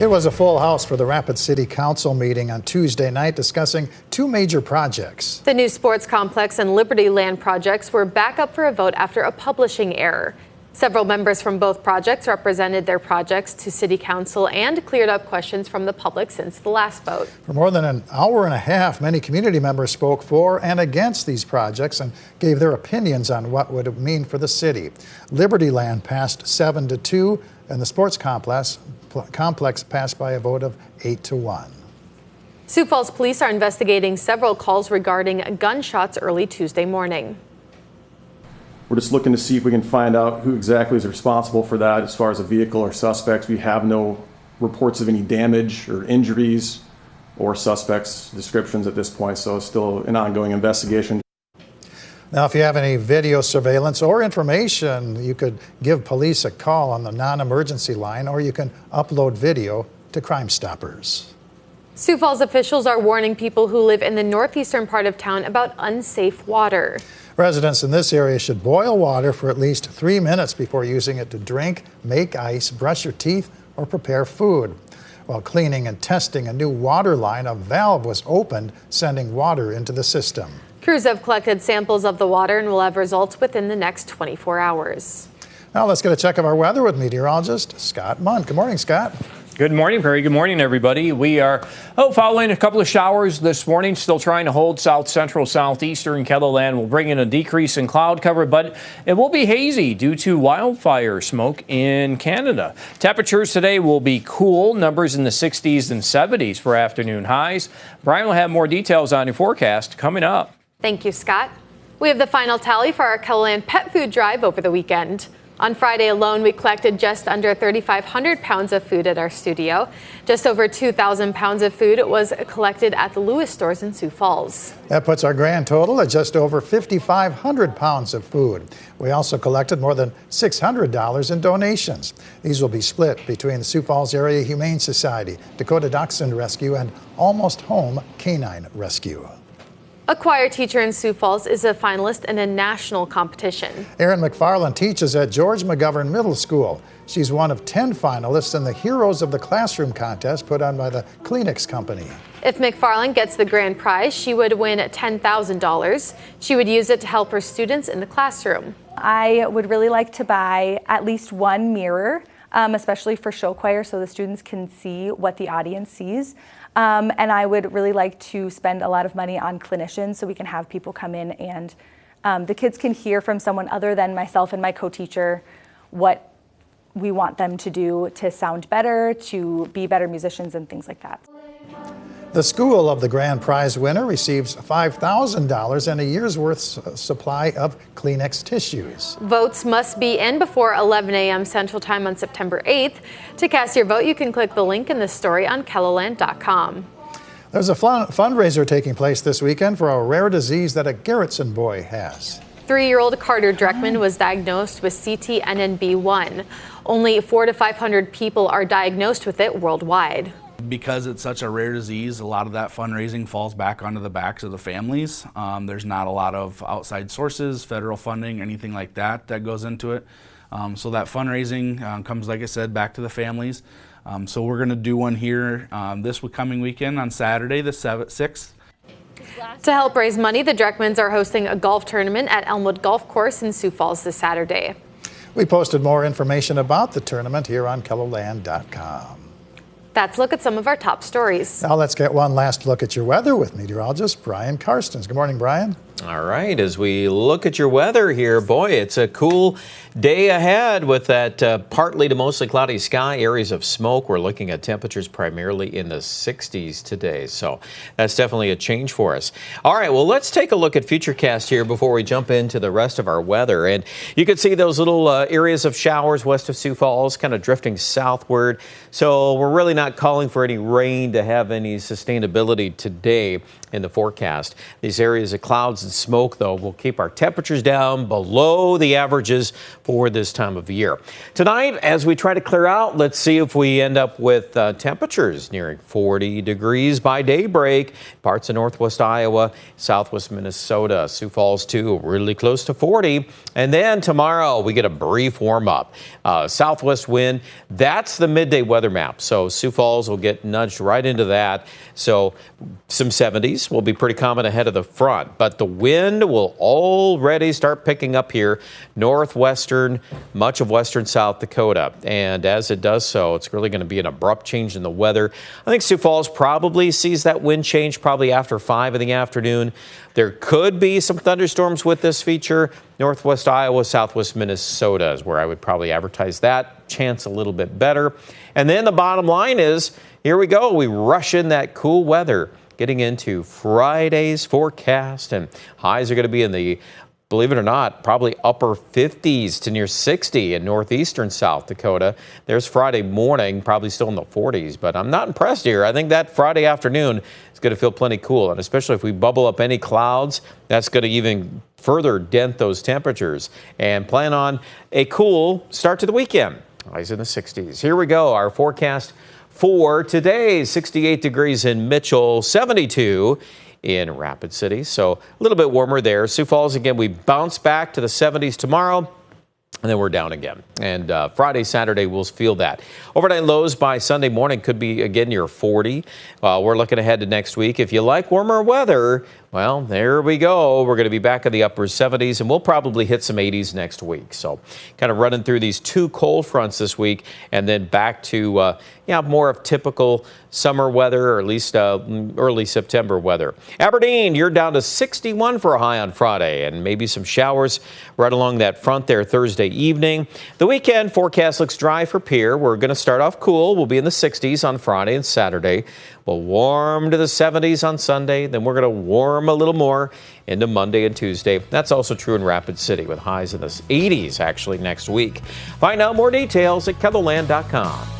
It was a full house for the Rapid City Council meeting on Tuesday night discussing two major projects. The new sports complex and Liberty Land projects were back up for a vote after a publishing error. Several members from both projects represented their projects to City Council and cleared up questions from the public since the last vote. For more than an hour and a half, many community members spoke for and against these projects and gave their opinions on what would mean for the city. Liberty Land passed 7-2, and the sports complex passed by a vote of 8-1. Sioux Falls police are investigating several calls regarding gunshots early Tuesday morning. We're just looking to see if we can find out who exactly is responsible for that as far as a vehicle or suspects. We have no reports of any damage or injuries or suspects' descriptions at this point, so it's still an ongoing investigation. Now, if you have any video surveillance or information, you could give police a call on the non-emergency line, or you can upload video to Crime Stoppers. Sioux Falls officials are warning people who live in the northeastern part of town about unsafe water. Residents in this area should boil water for at least 3 minutes before using it to drink, make ice, brush your teeth, or prepare food. While cleaning and testing a new water line, a valve was opened, sending water into the system. Crews have collected samples of the water and will have results within the next 24 hours. Now let's get a check of our weather with meteorologist Scott Munn. Good morning, Scott. Good morning, Perry. Good morning, everybody. We are following a couple of showers this morning, still trying to hold south central, southeastern Kettleland. Will bring in a decrease in cloud cover, but it will be hazy due to wildfire smoke in Canada. Temperatures today will be cool, numbers in the 60s and 70s for afternoon highs. Brian will have more details on your forecast coming up. Thank you, Scott. We have the final tally for our Kettleland Pet Food Drive over the weekend. On Friday alone, we collected just under 3,500 pounds of food at our studio. Just over 2,000 pounds of food was collected at the Lewis stores in Sioux Falls. That puts our grand total at just over 5,500 pounds of food. We also collected more than $600 in donations. These will be split between the Sioux Falls Area Humane Society, Dakota Dachshund Rescue, and Almost Home Canine Rescue. A choir teacher in Sioux Falls is a finalist in a national competition. Erin McFarland teaches at George McGovern Middle School. She's one of 10 finalists in the Heroes of the Classroom contest put on by the Kleenex Company. If McFarland gets the grand prize, she would win $10,000. She would use it to help her students in the classroom. I would really like to buy at least one mirror, especially for show choir, so the students can see what the audience sees. And I would really like to spend a lot of money on clinicians so we can have people come in and the kids can hear from someone other than myself and my co-teacher what we want them to do to sound better, to be better musicians and things like that. The school of the grand prize winner receives $5,000 and a year's worth supply of Kleenex tissues. Votes must be in before 11 a.m. Central Time on September 8th. To cast your vote, you can click the link in the story on Kettleland.com. There's a fundraiser taking place this weekend for a rare disease that a Garrettson boy has. 3-year-old Carter Dreckman was diagnosed with CTNNB1. Only 400 to 500 people are diagnosed with it worldwide. Because it's such a rare disease, a lot of that fundraising falls back onto the backs of the families. There's not a lot of outside sources, federal funding, anything like that that goes into it. So that fundraising comes, like I said, back to the families. So we're going to do one here this coming weekend on Saturday, the 6th. To help raise money, the Dreckmans are hosting a golf tournament at Elmwood Golf Course in Sioux Falls this Saturday. We posted more information about the tournament here on Kettleland.com. That's a look at some of our top stories. Now let's get one last look at your weather with meteorologist Brian Karstens. Good morning, Brian. All right, as we look at your weather here, boy, it's a cool day ahead with that partly to mostly cloudy sky, areas of smoke. We're looking at temperatures primarily in the 60s today, so that's definitely a change for us. All right, well, let's take a look at Futurecast here before we jump into the rest of our weather. And you can see those little areas of showers west of Sioux Falls kind of drifting southward. So we're really not calling for any rain to have any sustainability today in the forecast. These areas of clouds and and smoke, though, will keep our temperatures down below the averages for this time of year. Tonight, as we try to clear out, let's see if we end up with temperatures nearing 40 degrees by daybreak. Parts of northwest Iowa, southwest Minnesota, Sioux Falls, too, really close to 40. And then tomorrow, we get a brief warm-up. Southwest wind, that's the midday weather map. So Sioux Falls will get nudged right into that. So some 70s will be pretty common ahead of the front, but the wind will already start picking up here northwestern, much of western South Dakota. And as it does so, it's really going to be an abrupt change in the weather. I think Sioux Falls probably sees that wind change probably after 5 in the afternoon. There could be some thunderstorms with this feature. Northwest Iowa, southwest Minnesota is where I would probably advertise that chance a little bit better. And then the bottom line is, here we go. We rush in that cool weather, getting into Friday's forecast, and highs are going to be in the, believe it or not, probably upper 50s to near 60 in northeastern South Dakota. There's Friday morning, probably still in the 40s, but I'm not impressed here. I think that Friday afternoon is going to feel plenty cool, and especially if we bubble up any clouds, that's going to even further dent those temperatures. And plan on a cool start to the weekend. Highs in the 60s. Here we go, our forecast for today. 68 degrees in Mitchell, 72 in Rapid City, so a little bit warmer there. Sioux Falls, again, we bounce back to the 70s tomorrow, and then we're down again. And Friday, Saturday, we'll feel that. Overnight lows by Sunday morning could be, again, near 40. We're looking ahead to next week. If you like warmer weather, well, there we go. We're going to be back in the upper 70s, and we'll probably hit some 80s next week. So kind of running through these 2 cold fronts this week, and then back to more of typical summer weather, or at least early September weather. Aberdeen, you're down to 61 for a high on Friday, and maybe some showers right along that front there Thursday evening. The weekend forecast looks dry for Pierre. We're going to start off cool. We'll be in the 60s on Friday and Saturday. We'll warm to the 70s on Sunday. Then we're going to warm a little more into Monday and Tuesday. That's also true in Rapid City, with highs in the 80s actually next week. Find out more details at KELOLAND.com.